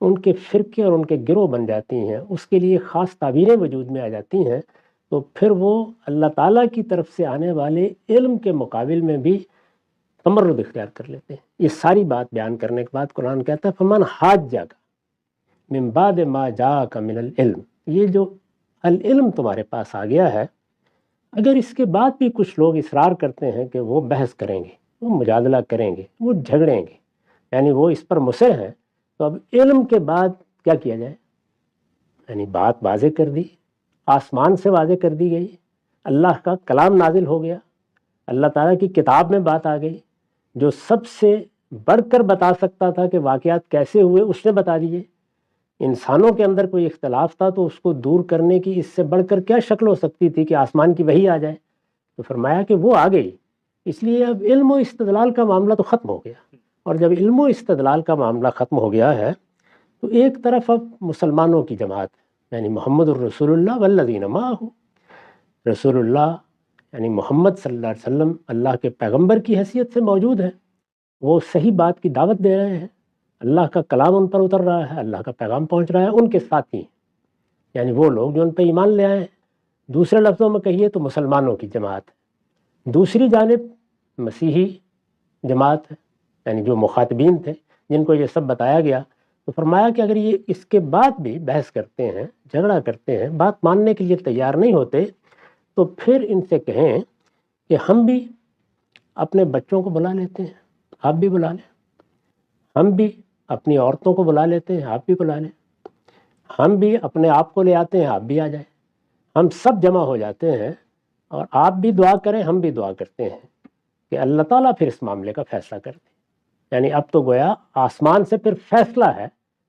ان کے فرقے اور ان کے گروہ بن جاتی ہیں، اس کے لیے خاص تعبیریں وجود میں آ جاتی ہیں، تو پھر وہ اللہ تعالیٰ کی طرف سے آنے والے علم کے مقابل میں بھی تمرد اختیار کر لیتے ہیں۔ یہ ساری بات بیان کرنے کے بعد قرآن کہتا ہے فمن حاجک من بعد ما جاءک من العلم، یہ جو العلم تمہارے پاس آ گیا ہے، اگر اس کے بعد بھی کچھ لوگ اصرار کرتے ہیں کہ وہ بحث کریں گے، وہ مجادلہ کریں گے، وہ جھگڑیں گے، یعنی وہ اس پر مصر ہیں، تو اب علم کے بعد کیا کیا جائے؟ یعنی بات واضح کر دی، آسمان سے واضح کر دی گئی، اللہ کا کلام نازل ہو گیا، اللہ تعالیٰ کی کتاب میں بات آ گئی، جو سب سے بڑھ کر بتا سکتا تھا کہ واقعات کیسے ہوئے اس نے بتا دیے۔ انسانوں کے اندر کوئی اختلاف تھا تو اس کو دور کرنے کی اس سے بڑھ کر کیا شکل ہو سکتی تھی کہ آسمان کی وحی آ جائے؟ تو فرمایا کہ وہ آ گئی، اس لیے اب علم و استدلال کا معاملہ تو ختم ہو گیا، اور جب علم و استدلال کا معاملہ ختم ہو گیا ہے تو ایک طرف اب مسلمانوں کی جماعت یعنی محمد الرسول اللہ والذین معہ، رسول اللہ یعنی محمد صلی اللہ علیہ وسلم اللہ کے پیغمبر کی حیثیت سے موجود ہیں، وہ صحیح بات کی دعوت دے رہے ہیں، اللہ کا کلام ان پر اتر رہا ہے، اللہ کا پیغام پہنچ رہا ہے، ان کے ساتھی یعنی وہ لوگ جو ان پہ ایمان لے آئے ہیں۔ دوسرے لفظوں میں کہیے تو مسلمانوں کی جماعت ہے۔ دوسری جانب مسیحی جماعت ہے، یعنی جو مخاطبین تھے جن کو یہ سب بتایا گیا، تو فرمایا کہ اگر یہ اس کے بعد بھی بحث کرتے ہیں، جھگڑا کرتے ہیں، بات ماننے کے لیے تیار نہیں ہوتے، تو پھر ان سے کہیں کہ ہم بھی اپنے بچوں کو بلا لیتے ہیں، آپ بھی بلا لیں، ہم بھی اپنی عورتوں کو بلا لیتے ہیں، آپ بھی بلا لیں، ہم بھی اپنے آپ کو لے آتے ہیں، آپ بھی آ جائیں، ہم سب جمع ہو جاتے ہیں، اور آپ بھی دعا کریں، ہم بھی دعا کرتے ہیں کہ اللہ تعالیٰ پھر اس معاملے کا فیصلہ کر دے۔ یعنی اب تو گویا آسمان سے پھر فیصلہ ہے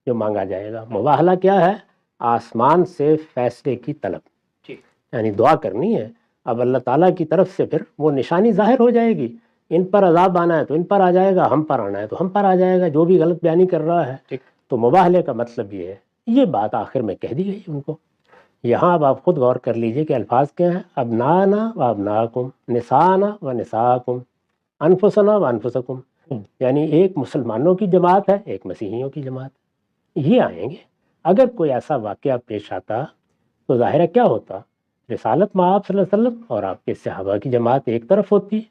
جو مانگا جائے گا۔ مباہلہ کیا ہے؟ آسمان سے فیصلے کی طلب، یعنی دعا کرنی ہے۔ اب اللہ تعالیٰ کی طرف سے پھر وہ نشانی ظاہر ہو جائے گی، ان پر عذاب آنا ہے تو ان پر آ جائے گا، ہم پر آنا ہے تو ہم پر آ جائے گا، جو بھی غلط بیانی کر رہا ہے۔ تو مباہلے کا مطلب یہ ہے، یہ بات آخر میں کہہ دی گئی ان کو۔ یہاں اب آپ خود غور کر لیجئے کہ الفاظ کیا ہیں، ابنانا و ابناکم، نسانا و نساکم، انفسنا و انفسکم، یعنی ایک مسلمانوں کی جماعت ہے، ایک مسیحیوں کی جماعت ہے، یہ آئیں گے۔ اگر کوئی ایسا واقعہ پیش آتا تو ظاہر ہے کیا ہوتا، رسالت مآب صلی اللہ علیہ وسلم اور آپ کے صحابہ کی جماعت ایک طرف ہوتی،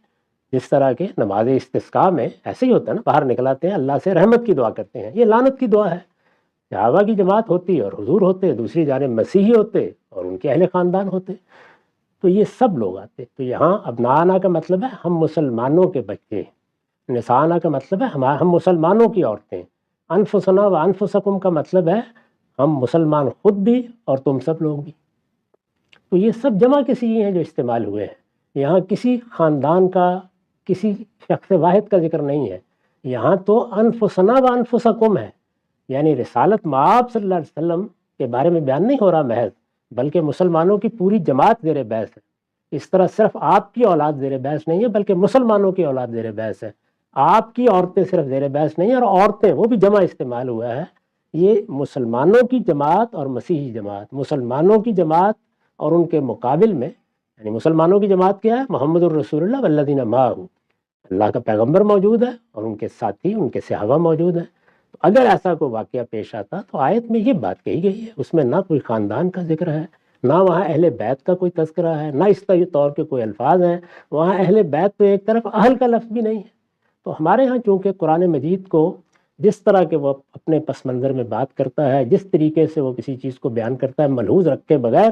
جس طرح کے نماز استسقاء میں ایسے ہی ہوتا ہے نا، باہر نکل آتے ہیں، اللہ سے رحمت کی دعا کرتے ہیں، یہ لعنت کی دعا ہے۔ صحابہ کی جماعت ہوتی اور حضور ہوتے، دوسری جانب مسیحی ہوتے اور ان کے اہل خاندان ہوتے، تو یہ سب لوگ آتے۔ تو یہاں ابنانا کا مطلب ہے ہم مسلمانوں کے بچے، نسانا کا مطلب ہے ہم مسلمانوں کی عورتیں، انفسنا و انفسکم کا مطلب ہے ہم مسلمان خود بھی اور تم سب لوگ بھی۔ تو یہ سب جمع کسی ہیں جو استعمال ہوئے ہیں، یہاں کسی خاندان کا، کسی شخص واحد کا ذکر نہیں ہے، یہاں تو انفسنا و انفسکم ہے، یعنی رسالت مآب صلی اللہ علیہ وسلم کے بارے میں بیان نہیں ہو رہا محض، بلکہ مسلمانوں کی پوری جماعت زیر بحث ہے۔ اس طرح صرف آپ کی اولاد زیر بحث نہیں ہے، بلکہ مسلمانوں کی اولاد زیر بحث ہے۔ آپ کی عورتیں صرف زیر بحث نہیں ہیں، اور عورتیں وہ بھی جمع استعمال ہوا ہے۔ یہ مسلمانوں کی جماعت اور مسیحی جماعت، مسلمانوں کی جماعت اور ان کے مقابل میں، یعنی مسلمانوں کی جماعت کیا ہے؟ محمد الرسول اللہ والذین معہ، اللہ کا پیغمبر موجود ہے اور ان کے ساتھی، ان کے صحابہ موجود ہیں۔ تو اگر ایسا کوئی واقعہ پیش آتا تو آیت میں یہ بات کہی گئی ہے، اس میں نہ کوئی خاندان کا ذکر ہے، نہ وہاں اہل بیت کا کوئی تذکرہ ہے، نہ اس طور کے کوئی الفاظ ہیں، وہاں اہل بیت تو ایک طرف، اہل کا لفظ بھی نہیں ہے۔ تو ہمارے ہاں چونکہ قرآن مجید کو جس طرح کے وہ اپنے پس منظر میں بات کرتا ہے، جس طریقے سے وہ کسی چیز کو بیان کرتا ہے، ملحوظ رکھے بغیر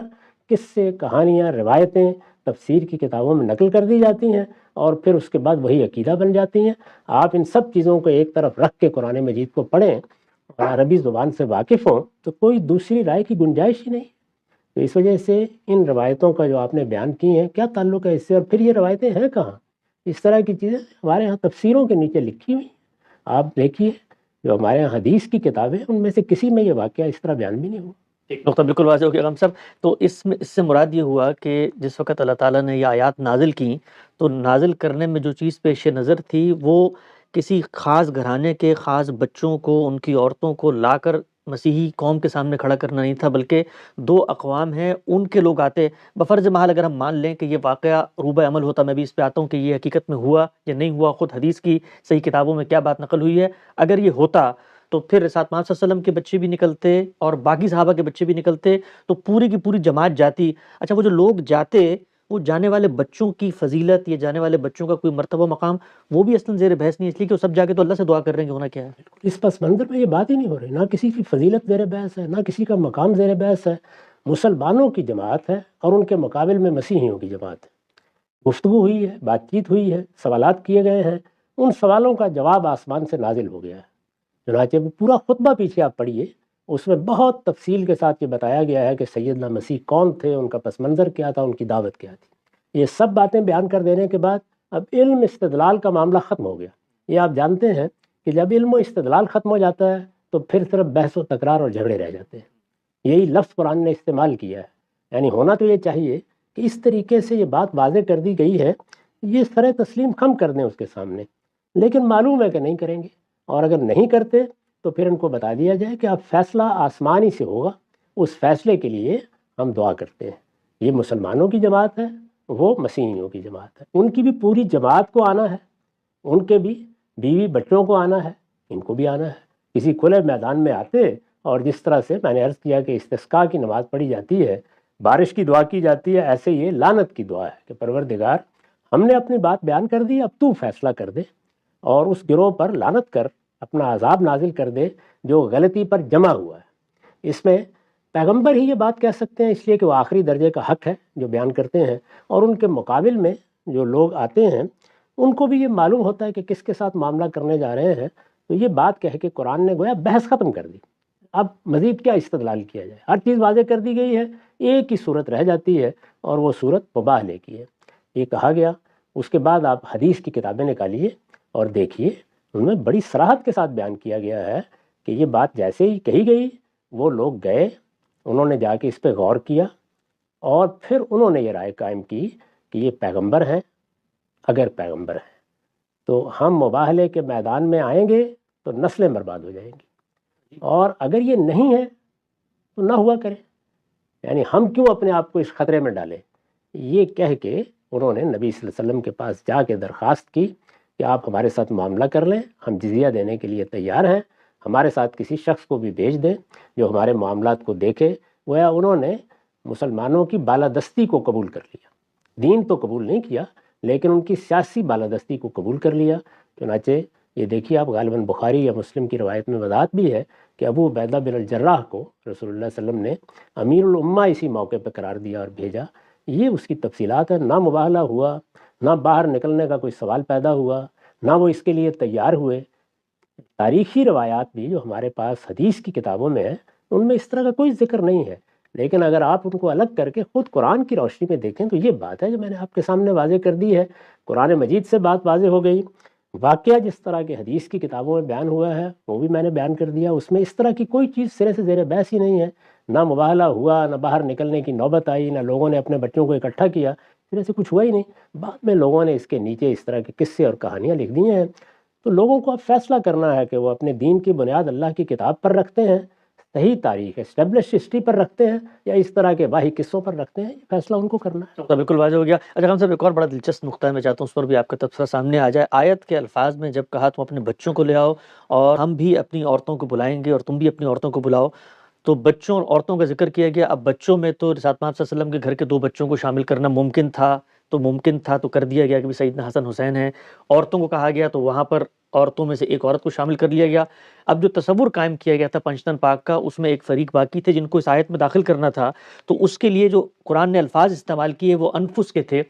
قصے، کہانیاں، روایتیں تفسیر کی کتابوں میں نقل کر دی جاتی ہیں، اور پھر اس کے بعد وہی عقیدہ بن جاتی ہیں۔ آپ ان سب چیزوں کو ایک طرف رکھ کے قرآن مجید کو پڑھیں اور عربی زبان سے واقف ہوں تو کوئی دوسری رائے کی گنجائش ہی نہیں۔ تو اس وجہ سے ان روایتوں کا جو آپ نے بیان کی ہیں، کیا تعلق ہے اس سے، اور پھر یہ روایتیں ہیں کہاں؟ اس طرح کی چیزیں ہمارے ہاں تفسیروں کے نیچے لکھی ہوئی ہیں، آپ دیکھیے جو ہمارے ہاں حدیث کی کتابیں، ان میں سے کسی میں یہ واقعہ اس طرح بیان بھی نہیں ہوا۔ نقطہ بالکل واضح ہو گیا غم صاحب۔ تو اس سے مراد یہ ہوا کہ جس وقت اللہ تعالیٰ نے یہ آیات نازل کی تو نازل کرنے میں جو چیز پیش نظر تھی وہ کسی خاص گھرانے کے خاص بچوں کو، ان کی عورتوں کو لا کر مسیحی قوم کے سامنے کھڑا کرنا نہیں تھا، بلکہ دو اقوام ہیں ان کے لوگ آتے۔ بفرض محال اگر ہم مان لیں کہ یہ واقعہ روبہ عمل ہوتا، میں بھی اس پہ آتا ہوں کہ یہ حقیقت میں ہوا یا نہیں ہوا، خود حدیث کی صحیح کتابوں میں کیا بات نقل ہوئی ہے، اگر یہ ہوتا تو پھر رسالت محمد صلی اللہ علیہ وسلم کے بچے بھی نکلتے اور باقی صحابہ کے بچے بھی نکلتے، تو پوری کی پوری جماعت جاتی۔ اچھا وہ جو لوگ جاتے، وہ جانے والے بچوں کی فضیلت یا جانے والے بچوں کا کوئی مرتبہ مقام وہ بھی اصلاً زیر بحث نہیں، اس لیے کہ وہ سب جا کے تو اللہ سے دعا کر رہے ہیں کہ ہونا کیا ہے۔ اس پس منظر میں یہ بات ہی نہیں ہو رہی، نہ کسی کی فضیلت زیر بحث ہے، نہ کسی کا مقام زیر بحث ہے، مسلمانوں کی جماعت ہے اور ان کے مقابل میں مسیحیوں کی جماعت ہے۔ گفتگو ہوئی ہے، بات چیت ہوئی ہے، سوالات کیے گئے ہیں، ان سوالوں کا جواب آسمان سے نازل ہو گیا ہے۔ چنانچہ وہ پورا خطبہ پیچھے آپ پڑھیے، اس میں بہت تفصیل کے ساتھ یہ بتایا گیا ہے کہ سیدنا مسیح کون تھے، ان کا پس منظر کیا تھا، ان کی دعوت کیا تھی۔ یہ سب باتیں بیان کر دینے کے بعد اب علم استدلال کا معاملہ ختم ہو گیا۔ یہ آپ جانتے ہیں کہ جب علم و استدلال ختم ہو جاتا ہے تو پھر صرف بحث و تکرار اور جھگڑے رہ جاتے ہیں۔ یہی لفظ قرآن نے استعمال کیا ہے، یعنی ہونا تو یہ چاہیے کہ اس طریقے سے یہ بات واضح کر دی گئی ہے، یہ سر تسلیم خم کر دیں اس کے سامنے، لیکن معلوم ہے کہ نہیں کریں گے، اور اگر نہیں کرتے تو پھر ان کو بتا دیا جائے کہ اب فیصلہ آسمانی سے ہوگا، اس فیصلے کے لیے ہم دعا کرتے ہیں۔ یہ مسلمانوں کی جماعت ہے، وہ مسیحیوں کی جماعت ہے، ان کی بھی پوری جماعت کو آنا ہے، ان کے بھی بیوی بچوں کو آنا ہے، ان کو بھی آنا ہے۔ کسی کھلے میدان میں آتے، اور جس طرح سے میں نے عرض کیا کہ استسقاء کی نماز پڑھی جاتی ہے، بارش کی دعا کی جاتی ہے، ایسے یہ لعنت کی دعا ہے کہ پروردگار ہم نے اپنی بات بیان کر دی، اب تو فیصلہ کر دے اور اس گروہ پر لعنت کر، اپنا عذاب نازل کر دے جو غلطی پر جمع ہوا ہے۔ اس میں پیغمبر ہی یہ بات کہہ سکتے ہیں، اس لیے کہ وہ آخری درجے کا حق ہے جو بیان کرتے ہیں، اور ان کے مقابل میں جو لوگ آتے ہیں ان کو بھی یہ معلوم ہوتا ہے کہ کس کے ساتھ معاملہ کرنے جا رہے ہیں۔ تو یہ بات کہہ کے قرآن نے گویا بحث ختم کر دی، اب مزید کیا استدلال کیا جائے، ہر چیز واضح کر دی گئی ہے، ایک ہی صورت رہ جاتی ہے اور وہ صورت مباہلے کی ہے، یہ کہا گیا۔ اس کے بعد آپ حدیث کی کتابیں نکالیے اور دیکھیے، ان میں بڑی صراحت کے ساتھ بیان کیا گیا ہے کہ یہ بات جیسے ہی کہی گئی، وہ لوگ گئے، انہوں نے جا کے اس پہ غور کیا، اور پھر انہوں نے یہ رائے قائم کی کہ یہ پیغمبر ہیں، اگر پیغمبر ہیں تو ہم مباہلے کے میدان میں آئیں گے تو نسلیں برباد ہو جائیں گی، اور اگر یہ نہیں ہے تو نہ ہوا کرے، یعنی ہم کیوں اپنے آپ کو اس خطرے میں ڈالیں۔ یہ کہہ کے انہوں نے نبی صلی اللہ علیہ وسلم کے پاس جا کے درخواست کی کہ آپ ہمارے ساتھ معاملہ کر لیں، ہم جزیہ دینے کے لیے تیار ہیں، ہمارے ساتھ کسی شخص کو بھی بھیج دیں جو ہمارے معاملات کو دیکھے۔ گویا انہوں نے مسلمانوں کی بالادستی کو قبول کر لیا، دین تو قبول نہیں کیا لیکن ان کی سیاسی بالادستی کو قبول کر لیا۔ چنانچہ یہ دیکھیے آپ، غالباً بخاری یا مسلم کی روایت میں وضاحت بھی ہے کہ ابو عبیدہ بن الجراح کو رسول اللہ صلی اللہ علیہ وسلم نے امیر الامہ اسی موقع پہ قرار دیا اور بھیجا۔ یہ اس کی تفصیلات ہیں، نہ مباہلہ ہوا، نہ باہر نکلنے کا کوئی سوال پیدا ہوا، نہ وہ اس کے لیے تیار ہوئے۔ تاریخی روایات بھی جو ہمارے پاس حدیث کی کتابوں میں ہیں ان میں اس طرح کا کوئی ذکر نہیں ہے، لیکن اگر آپ ان کو الگ کر کے خود قرآن کی روشنی میں دیکھیں تو یہ بات ہے جو میں نے آپ کے سامنے واضح کر دی ہے۔ قرآن مجید سے بات واضح ہو گئی، واقعہ جس طرح کے حدیث کی کتابوں میں بیان ہوا ہے وہ بھی میں نے بیان کر دیا، اس میں اس طرح کی کوئی چیز سرے سے زیر بحث ہی نہیں ہے، نہ مباہلہ ہوا، نہ باہر نکلنے کی نوبت آئی، نہ لوگوں نے اپنے بچوں کو اکٹھا کیا، سرے سے کچھ ہوا ہی نہیں۔ بعد میں لوگوں نے اس کے نیچے اس طرح کے قصے اور کہانیاں لکھ دی ہیں۔ تو لوگوں کو اب فیصلہ کرنا ہے کہ وہ اپنے دین کی بنیاد اللہ کی کتاب پر رکھتے ہیں، صحیح تاریخ اسٹیبلش ہسٹری پر رکھتے ہیں، یا اس طرح کے واہی قصوں پر رکھتے ہیں، یہ فیصلہ ان کو کرنا ہے۔ تو بالکل واضح ہو گیا۔ اچھا ہم صاحب ایک اور بڑا دلچسپ نقطہ ہے، میں چاہتا ہوں اس پر بھی آپ کا تبصرہ سامنے آ جائے۔ آیت کے الفاظ میں جب کہا تم اپنے بچوں کو لے آؤ اور ہم بھی اپنی عورتوں کو بلائیں گے اور تم بھی اپنی عورتوں کو بلاؤ، تو بچوں اور عورتوں کا ذکر کیا گیا۔ اب بچوں میں تو رسالت محمد صلی اللہ علیہ وسلم کے گھر کے 2 بچوں کو شامل کرنا ممکن تھا تو کر دیا گیا کہ سیدنا حسن حسین ہیں۔ عورتوں کو کہا گیا تو وہاں پر عورتوں میں سے ایک عورت کو شامل کر لیا گیا۔ اب جو تصور قائم کیا گیا تھا پنجتن پاک کا، اس میں ایک فریق باقی تھے جن کو اس آیت میں داخل کرنا تھا، تو اس کے لیے جو قرآن نے الفاظ استعمال کیے وہ انفس کے تھے۔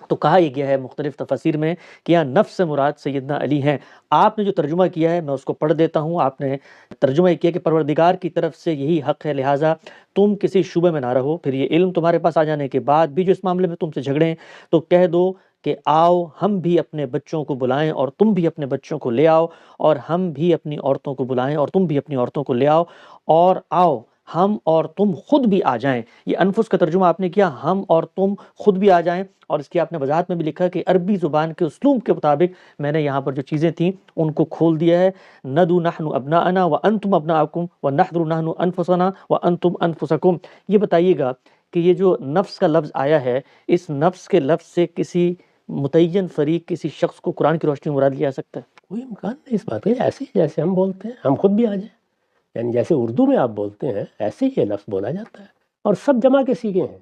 تو کہا یہ گیا ہے مختلف تفاسیر میں کہ یہاں نفس سے مراد سیدنا علی ہیں۔ آپ نے جو ترجمہ کیا ہے میں اس کو پڑھ دیتا ہوں۔ آپ نے ترجمہ یہ کیا کہ پروردگار کی طرف سے یہی حق ہے، لہٰذا تم کسی شبہ میں نہ رہو، پھر یہ علم تمہارے پاس آ جانے کے بعد بھی جو اس معاملے میں تم سے جھگڑیں تو کہہ دو کہ آؤ ہم بھی اپنے بچوں کو بلائیں اور تم بھی اپنے بچوں کو لے آؤ، اور ہم بھی اپنی عورتوں کو بلائیں اور تم بھی اپنی عورتوں کو لے آؤ، اور آؤ ہم اور تم خود بھی آ جائیں۔ یہ انفس کا ترجمہ آپ نے کیا، ہم اور تم خود بھی آ جائیں، اور اس کی آپ نے وضاحت میں بھی لکھا کہ عربی زبان کے اسلوب کے مطابق میں نے یہاں پر جو چیزیں تھیں ان کو کھول دیا ہے۔ ندو نحن ابناءنا وانتم ابناءکم ونحضر نحن انفسنا وانتم انفسکم۔ یہ بتائیے گا کہ یہ جو نفس کا لفظ آیا ہے، اس نفس کے لفظ سے کسی متعین فریق کسی شخص کو قرآن کی روشنی میں مراد لیا سکتا ہے؟ کوئی امکان نہیں اس بات کا، ایسے ہی جیسے ہم بولتے ہیں ہم خود بھی آ جائیں، یعنی جیسے اردو میں آپ بولتے ہیں ایسے ہی یہ لفظ بولا جاتا ہے، اور سب جمع کے سیغے ہیں،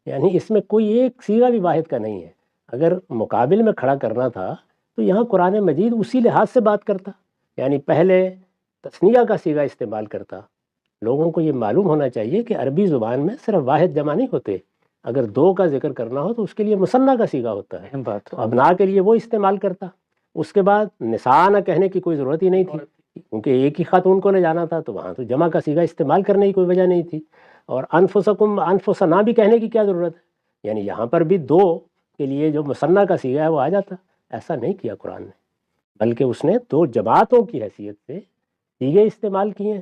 یعنی اس میں کوئی ایک سیغہ بھی واحد کا نہیں ہے۔ اگر مقابل میں کھڑا کرنا تھا تو یہاں قرآن مجید اسی لحاظ سے بات کرتا، یعنی پہلے تثنیہ کا سیغہ استعمال کرتا۔ لوگوں کو یہ معلوم ہونا چاہیے کہ عربی زبان میں صرف واحد جمع نہیں ہوتے، اگر دو کا ذکر کرنا ہو تو اس کے لیے مثنیٰ کا سیغہ ہوتا ہے، تو ابنا کے لیے وہ استعمال کرتا۔ اس کے بعد نساء کہنے کی کوئی ضرورت ہی نہیں تھی، کیونکہ ایک ہی خاتون کو لے جانا تھا، تو وہاں تو جمع کا سیغہ استعمال کرنے کی کوئی وجہ نہیں تھی۔ اور انفسکم انفسنا بھی کہنے کی کیا ضرورت ہے، یعنی یہاں پر بھی دو کے لیے جو مثنیٰ کا سیغہ ہے وہ آ جاتا۔ ایسا نہیں کیا قرآن نے، بلکہ اس نے دو جماعتوں کی حیثیت سے سیغے استعمال کیے ہیں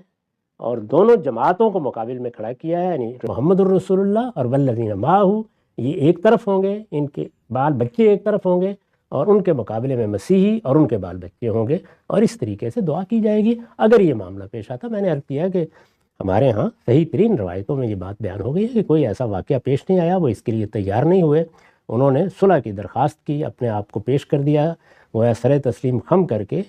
اور دونوں جماعتوں کو مقابل میں کھڑا کیا ہے، یعنی محمد الرسول اللہ اور والذین معہ، یہ ایک طرف ہوں گے، ان کے بال بچے ایک طرف ہوں گے، اور ان کے مقابلے میں مسیحی اور ان کے بال بچے ہوں گے، اور اس طریقے سے دعا کی جائے گی اگر یہ معاملہ پیش آتا۔ میں نے عرض کیا کہ ہمارے ہاں صحیح ترین روایتوں میں یہ بات بیان ہو گئی ہے کہ کوئی ایسا واقعہ پیش نہیں آیا، وہ اس کے لیے تیار نہیں ہوئے، انہوں نے صلح کی درخواست کی، اپنے آپ کو پیش کر دیا، وہ سر تسلیم خم کر کے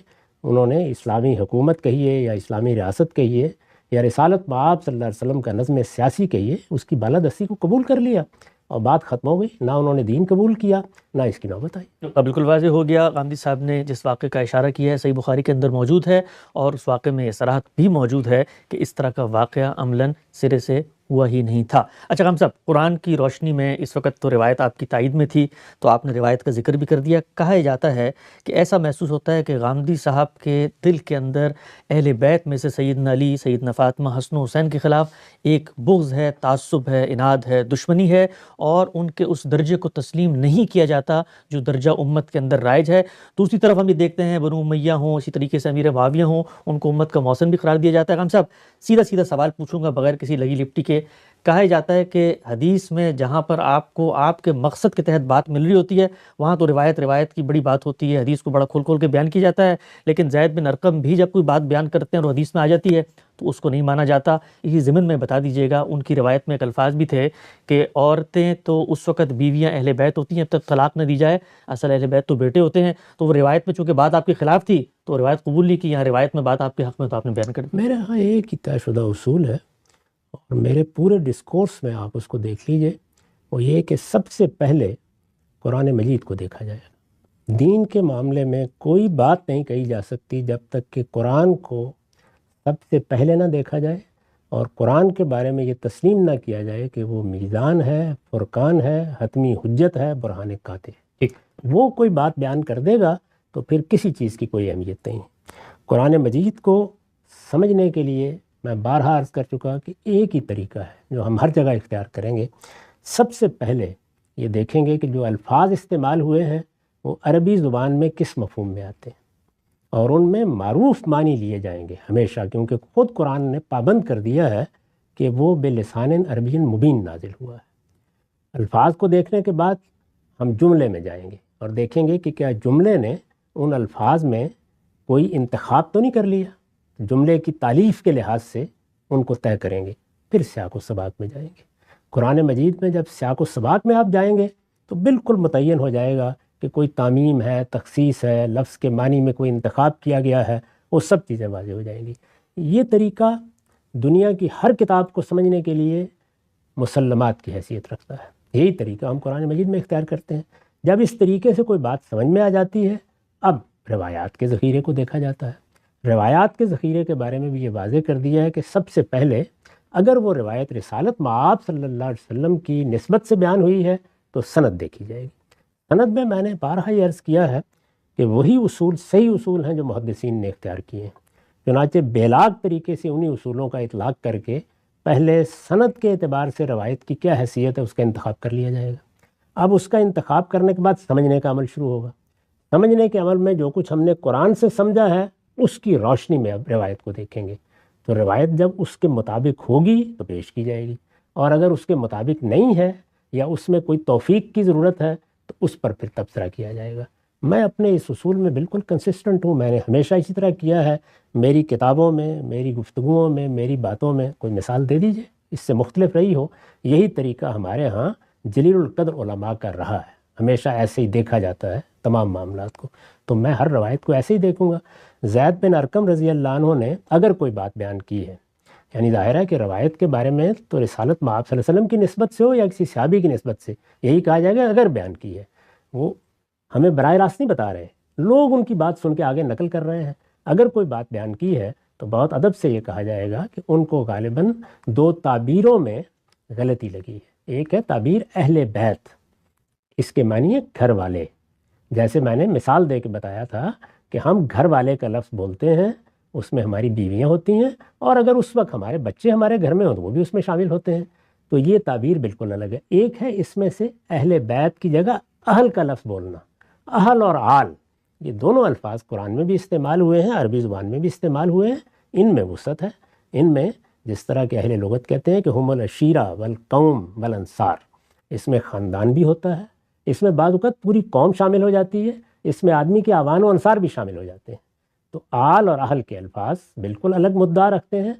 انہوں نے اسلامی حکومت کہیے یا اسلامی ریاست کہیے یا رسالت مآب صلی اللہ علیہ وسلم کا نظم سیاسی کہیے، اس کی بالادستی کو قبول کر لیا اور بات ختم ہو گئی۔ نہ انہوں نے دین قبول کیا نہ اس کی نوبت آئی۔ بالکل واضح ہو گیا، غامدی صاحب نے جس واقعے کا اشارہ کیا ہے صحیح بخاری کے اندر موجود ہے، اور اس واقعے میں یہ صراحت بھی موجود ہے کہ اس طرح کا واقعہ عملاً سرے سے ہوا ہی نہیں تھا۔ اچھا غام صاحب، قرآن کی روشنی میں اس وقت تو روایت آپ کی تائید میں تھی، تو آپ نے روایت کا ذکر بھی کر دیا۔ کہا جاتا ہے کہ ایسا محسوس ہوتا ہے کہ غامدی صاحب کے دل کے اندر اہل بیت میں سے سیدنا علی، سیدنا فاطمہ، حسن و حسین کے خلاف ایک بغض ہے، تعصب ہے، اناد ہے، دشمنی ہے، اور ان کے اس درجے کو تسلیم نہیں کیا جاتا جو درجہ امت کے اندر رائج ہے۔ دوسری طرف ہم یہ دیکھتے ہیں بنو امیہ ہوں، اسی طریقے سے امیر معاویہ ہوں، ان کو امت کا محسن بھی قرار دیا جاتا ہے۔ غام صاحب سیدھا سیدھا سوال پوچھوں گا بغیر کسی لگی لپٹی کے، کہا جاتا ہے کہ حدیث میں جہاں پر آپ کو آپ کے مقصد کے تحت بات مل رہی ہوتی ہے وہاں تو روایت کی بڑی بات ہوتی ہے، حدیث کو بڑا کھول کھول کے بیان کیا جاتا ہے، لیکن زید بن ارقم بھی جب کوئی بات بیان کرتے ہیں اور حدیث میں آ جاتی ہے تو اس کو نہیں مانا جاتا۔ اسی ضمن میں بتا دیجیے گا، ان کی روایت میں ایک الفاظ بھی تھے کہ عورتیں تو اس وقت بیویاں اہل بیت ہوتی ہیں جب تک طلاق نہ دی جائے، اصل اہل بیت تو بیٹے ہوتے ہیں۔ تو وہ روایت میں چونکہ بات آپ کے خلاف تھی تو روایت قبول نہیں کی، یہاں روایت میں بات آپ کے حق میں تو آپ نے بیان کر دی۔ میرے ہاں ایک ہی طے شدہ اصول ہے، اور میرے پورے ڈسکورس میں آپ اس کو دیکھ لیجئے، وہ یہ کہ سب سے پہلے قرآن مجید کو دیکھا جائے۔ دین کے معاملے میں کوئی بات نہیں کہی جا سکتی جب تک کہ قرآن کو سب سے پہلے نہ دیکھا جائے، اور قرآن کے بارے میں یہ تسلیم نہ کیا جائے کہ وہ میزان ہے، فرقان ہے، حتمی حجت ہے، برہان قاطع ہے۔ وہ کوئی بات بیان کر دے گا تو پھر کسی چیز کی کوئی اہمیت نہیں۔ قرآن مجید کو سمجھنے کے لیے میں بارہا عرض کر چکا کہ ایک ہی طریقہ ہے جو ہم ہر جگہ اختیار کریں گے۔ سب سے پہلے یہ دیکھیں گے کہ جو الفاظ استعمال ہوئے ہیں وہ عربی زبان میں کس مفہوم میں آتے ہیں، اور ان میں معروف معنی لیے جائیں گے ہمیشہ، کیونکہ خود قرآن نے پابند کر دیا ہے کہ وہ بلسان عربی مبین نازل ہوا ہے۔ الفاظ کو دیکھنے کے بعد ہم جملے میں جائیں گے اور دیکھیں گے کہ کیا جملے نے ان الفاظ میں کوئی انتخاب تو نہیں کر لیا، جملے کی تالیف کے لحاظ سے ان کو طے کریں گے، پھر سیاق و سباق میں جائیں گے۔ قرآن مجید میں جب سیاق و سباق میں آپ جائیں گے تو بالکل متعین ہو جائے گا کہ کوئی تعمیم ہے، تخصیص ہے، لفظ کے معنی میں کوئی انتخاب کیا گیا ہے، وہ سب چیزیں واضح ہو جائیں گی۔ یہ طریقہ دنیا کی ہر کتاب کو سمجھنے کے لیے مسلمات کی حیثیت رکھتا ہے۔ یہی طریقہ ہم قرآن مجید میں اختیار کرتے ہیں۔ جب اس طریقے سے کوئی بات سمجھ میں آ جاتی ہے، اب روایات کے ذخیرے کو دیکھا جاتا ہے۔ روایات کے ذخیرے کے بارے میں بھی یہ واضح کر دیا ہے کہ سب سے پہلے اگر وہ روایت رسالت مآب صلی اللہ علیہ وسلم کی نسبت سے بیان ہوئی ہے تو سند دیکھی جائے گی۔ سند میں نے بارہا یہ عرض کیا ہے کہ وہی اصول صحیح اصول ہیں جو محدثین نے اختیار کیے ہیں، چنانچہ بیلاگ طریقے سے انہی اصولوں کا اطلاق کر کے پہلے سند کے اعتبار سے روایت کی کیا حیثیت ہے اس کا انتخاب کر لیا جائے گا۔ اب اس کا انتخاب کرنے کے بعد سمجھنے کا عمل شروع ہوگا۔ سمجھنے کے عمل میں جو کچھ ہم نے قرآن سے سمجھا ہے اس کی روشنی میں اب روایت کو دیکھیں گے، تو روایت جب اس کے مطابق ہوگی تو پیش کی جائے گی، اور اگر اس کے مطابق نہیں ہے یا اس میں کوئی توفیق کی ضرورت ہے تو اس پر پھر تبصرہ کیا جائے گا۔ میں اپنے اس اصول میں بالکل کنسسٹنٹ ہوں، میں نے ہمیشہ اسی طرح کیا ہے۔ میری کتابوں میں، میری گفتگوؤں میں، میری باتوں میں کوئی مثال دے دیجئے اس سے مختلف رہی ہو۔ یہی طریقہ ہمارے ہاں جلیل القدر علماء کا رہا ہے۔ ہمیشہ ایسے ہی دیکھا جاتا ہے تمام معاملات کو، تو میں ہر روایت کو ایسے ہی دیکھوں گا۔ زید بن ارقم رضی اللہ عنہ نے اگر کوئی بات بیان کی ہے، یعنی ظاہر ہے کہ روایت کے بارے میں تو رسالت مآب صلی اللہ علیہ وسلم کی نسبت سے ہو یا کسی صحابی کی نسبت سے یہی کہا جائے گا اگر بیان کی ہے، وہ ہمیں براہ راست نہیں بتا رہے، لوگ ان کی بات سن کے آگے نقل کر رہے ہیں۔ اگر کوئی بات بیان کی ہے تو بہت ادب سے یہ کہا جائے گا کہ ان کو غالباً دو تعبیروں میں غلطی لگی ہے۔ ایک ہے تعبیر اہل بیت، اس کے معنی ہے گھر والے، جیسے میں نے مثال دے کے بتایا تھا کہ ہم گھر والے کا لفظ بولتے ہیں، اس میں ہماری بیویاں ہوتی ہیں، اور اگر اس وقت ہمارے بچے ہمارے گھر میں ہوں تو وہ بھی اس میں شامل ہوتے ہیں، تو یہ تعبیر بالکل الگ ہے۔ ایک ہے اس میں سے اہل بیت کی جگہ اہل کا لفظ بولنا۔ اہل اور آل یہ دونوں الفاظ قرآن میں بھی استعمال ہوئے ہیں، عربی زبان میں بھی استعمال ہوئے ہیں، ان میں وسعت ہے۔ ان میں جس طرح کہ اہل لغت کہتے ہیں کہ ہم العشیرہ والقوم والانصار، اس میں خاندان بھی ہوتا ہے، اس میں بعض اوقات پوری قوم شامل ہو جاتی ہے، اس میں آدمی کے اعوان و انصار بھی شامل ہو جاتے ہیں۔ تو آل اور اہل کے الفاظ بالکل الگ مدعا رکھتے ہیں۔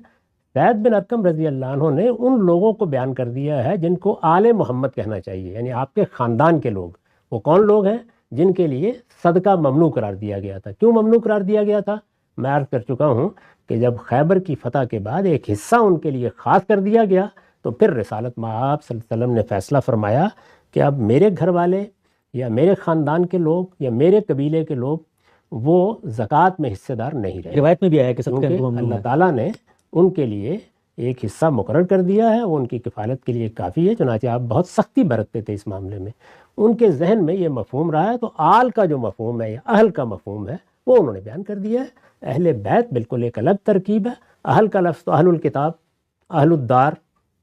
زید بن ارقم رضی اللہ عنہ نے ان لوگوں کو بیان کر دیا ہے جن کو آل محمد کہنا چاہیے، یعنی آپ کے خاندان کے لوگ۔ وہ کون لوگ ہیں؟ جن کے لیے صدقہ ممنوع قرار دیا گیا تھا۔ کیوں ممنوع قرار دیا گیا تھا؟ میں عرض کر چکا ہوں کہ جب خیبر کی فتح کے بعد ایک حصہ ان کے لیے خاص کر دیا گیا تو پھر رسالت مآب صلی اللہ علیہ وسلم نے فیصلہ فرمایا کہ اب میرے گھر والے یا میرے خاندان کے لوگ یا میرے قبیلے کے لوگ وہ زکوٰۃ میں حصے دار نہیں رہے۔ روایت میں بھی آیا کہ سب کے اللہ تعالیٰ نے ان کے لیے ایک حصہ مقرر کر دیا ہے، وہ ان کی کفالت کے لیے کافی ہے، چنانچہ آپ بہت سختی برتتے تھے اس معاملے میں۔ ان کے ذہن میں یہ مفہوم رہا ہے، تو آل کا جو مفہوم ہے یا اہل کا مفہوم ہے وہ انہوں نے بیان کر دیا ہے۔ اہل بیت بالکل ایک الگ ترکیب ہے۔ اہل کا لفظ تو اہل الکتاب، اہل الدار،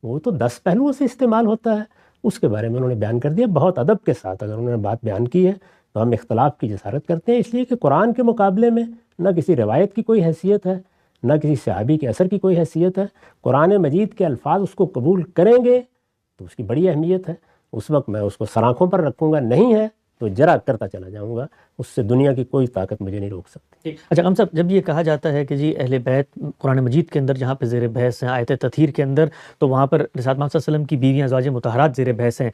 وہ تو 10 پہلوؤں سے استعمال ہوتا ہے، اس کے بارے میں انہوں نے بیان کر دیا بہت ادب کے ساتھ۔ اگر انہوں نے بات بیان کی ہے تو ہم اختلاف کی جسارت کرتے ہیں، اس لیے کہ قرآن کے مقابلے میں نہ کسی روایت کی کوئی حیثیت ہے، نہ کسی صحابی کے اثر کی کوئی حیثیت ہے۔ قرآن مجید کے الفاظ اس کو قبول کریں گے تو اس کی بڑی اہمیت ہے، اس وقت میں اس کو سرآنکھوں پر رکھوں گا، نہیں ہے تو جرا کرتا چلا جاؤں گا، اس سے دنیا کی کوئی طاقت مجھے نہیں روک سکتی۔ اچھا ہم صاحب، جب یہ کہا جاتا ہے کہ جی اہل بیت قرآن مجید کے اندر جہاں پہ زیر بحث ہیں آیت تطہیر کے اندر، تو وہاں پر رسالت محمد صلی اللہ علیہ وسلم کی بیویاں ازواج مطہرات زیر بحث ہیں،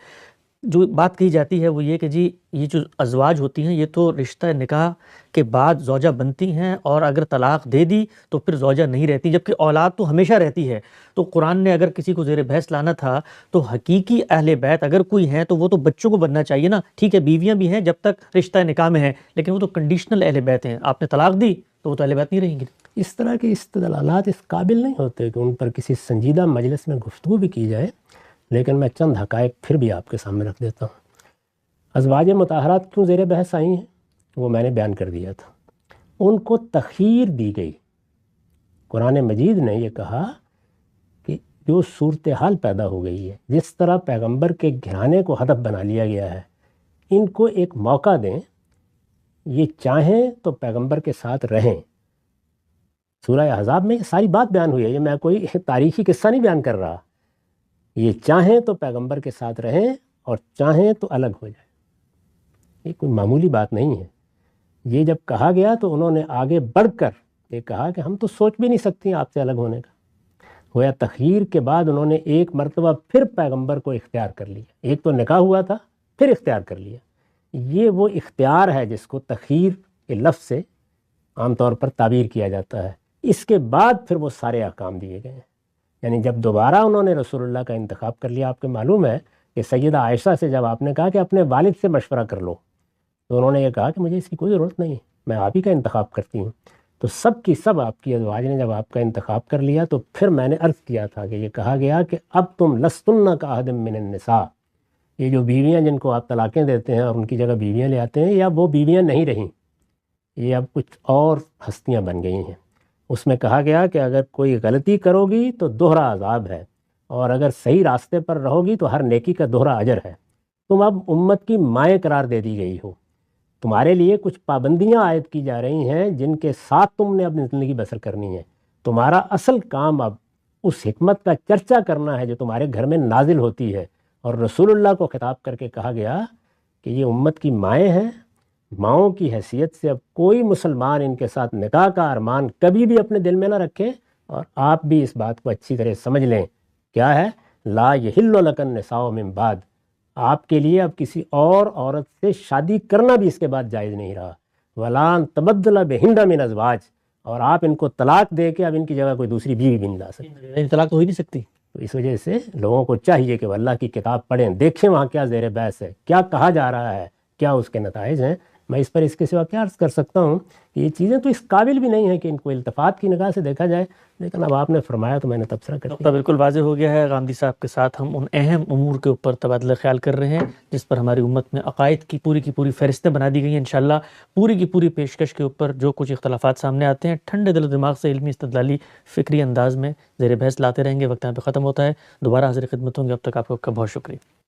جو بات کہی جاتی ہے وہ یہ کہ جی یہ جو ازواج ہوتی ہیں یہ تو رشتہ نکاح کے بعد زوجہ بنتی ہیں، اور اگر طلاق دے دی تو پھر زوجہ نہیں رہتی، جبکہ اولاد تو ہمیشہ رہتی ہے۔ تو قرآن نے اگر کسی کو زیر بحث لانا تھا تو حقیقی اہل بیت اگر کوئی ہیں تو وہ تو بچوں کو بننا چاہیے نا۔ ٹھیک ہے بیویاں بھی ہیں جب تک رشتہ نکاح میں ہیں، لیکن وہ تو کنڈیشنل اہل بیت ہیں، آپ نے طلاق دی تو وہ تو اہل بیت نہیں رہیں گے۔ اس طرح کے استدلالات اس قابل نہیں ہوتے کہ ان پر کسی سنجیدہ مجلس میں گفتگو بھی کی جائے، لیکن میں چند حقائق پھر بھی آپ کے سامنے رکھ دیتا ہوں۔ ازواج مطہرات کیوں زیر بحث آئی ہیں وہ میں نے بیان کر دیا تھا۔ ان کو تخیر دی گئی۔ قرآن مجید نے یہ کہا کہ جو صورتحال پیدا ہو گئی ہے، جس طرح پیغمبر کے گھرانے کو ہدف بنا لیا گیا ہے، ان کو ایک موقع دیں، یہ چاہیں تو پیغمبر کے ساتھ رہیں۔ سورہ احزاب میں یہ ساری بات بیان ہوئی ہے، یہ میں کوئی تاریخی قصہ نہیں بیان کر رہا۔ یہ چاہیں تو پیغمبر کے ساتھ رہیں اور چاہیں تو الگ ہو جائیں، یہ کوئی معمولی بات نہیں ہے۔ یہ جب کہا گیا تو انہوں نے آگے بڑھ کر یہ کہا کہ ہم تو سوچ بھی نہیں سکتی آپ سے الگ ہونے کا۔ گویا تخیر کے بعد انہوں نے ایک مرتبہ پھر پیغمبر کو اختیار کر لیا، ایک تو نکاح ہوا تھا پھر اختیار کر لیا۔ یہ وہ اختیار ہے جس کو تخیر کے لفظ سے عام طور پر تعبیر کیا جاتا ہے۔ اس کے بعد پھر وہ سارے احکام دیے گئے ہیں، یعنی جب دوبارہ انہوں نے رسول اللہ کا انتخاب کر لیا، آپ کو معلوم ہے کہ سیدہ عائشہ سے جب آپ نے کہا کہ اپنے والد سے مشورہ کر لو، تو انہوں نے یہ کہا کہ مجھے اس کی کوئی ضرورت نہیں ہے، میں آپ ہی کا انتخاب کرتی ہوں۔ تو سب کی سب آپ کی ازواج نے جب آپ کا انتخاب کر لیا تو پھر میں نے عرض کیا تھا کہ یہ کہا گیا کہ اب تم لستن کاحد من النساء، یہ جو بیویاں جن کو آپ طلاقیں دیتے ہیں اور ان کی جگہ بیویاں لے آتے ہیں، یا وہ بیویاں نہیں رہیں، یہ اب کچھ اور ہستیاں بن گئی ہیں۔ اس میں کہا گیا کہ اگر کوئی غلطی کرو گی تو دوہرا عذاب ہے، اور اگر صحیح راستے پر رہو گی تو ہر نیکی کا دوہرا اجر ہے۔ تم اب امت کی مائیں قرار دے دی گئی ہو، تمہارے لیے کچھ پابندیاں عائد کی جا رہی ہیں جن کے ساتھ تم نے اپنی زندگی بسر کرنی ہے۔ تمہارا اصل کام اب اس حکمت کا چرچا کرنا ہے جو تمہارے گھر میں نازل ہوتی ہے۔ اور رسول اللہ کو خطاب کر کے کہا گیا کہ یہ امت کی مائیں ہیں، ماؤں کی حیثیت سے اب کوئی مسلمان ان کے ساتھ نکاح کا ارمان کبھی بھی اپنے دل میں نہ رکھے، اور آپ بھی اس بات کو اچھی طرح سمجھ لیں۔ کیا ہے؟ لا یحل لک النساء من بعد، آپ کے لیے اب کسی اور عورت سے شادی کرنا بھی اس کے بعد جائز نہیں رہا. ولان تبدل بہندا من ازواج، اور آپ ان کو طلاق دے کے اب ان کی جگہ کوئی دوسری بیوی بھی نہیں لا سکتے. طلاق تو ہو ہی نہیں سکتی. تو اس وجہ سے لوگوں کو چاہیے کہ وہ اللہ کی کتاب پڑھیں، دیکھیں وہاں کیا زیر بحث ہے، کیا کہا جا رہا ہے، کیا اس کے نتائج ہیں. میں اس پر اس کے سوا کیا عرض کر سکتا ہوں کہ یہ چیزیں تو اس قابل بھی نہیں ہیں کہ ان کو التفات کی نگاہ سے دیکھا جائے، لیکن اب آپ نے فرمایا تو میں نے تبصرہ کر نقطہ بالکل واضح ہو گیا ہے. غامدی صاحب کے ساتھ ہم ان اہم امور کے اوپر تبادلہ خیال کر رہے ہیں جس پر ہماری امت میں عقائد کی پوری فہرستیں بنا دی گئی ہیں. انشاءاللہ پوری کی پوری پیشکش کے اوپر جو کچھ اختلافات سامنے آتے ہیں ٹھنڈے دل و دماغ سے علمی استدلالی فکری انداز میں زیر بحث لاتے رہیں گے. وقت یہاں پہ ختم ہوتا ہے. دوبارہ حاضر خدمت ہوں گے. اب تک آپ کا بہت شکریہ.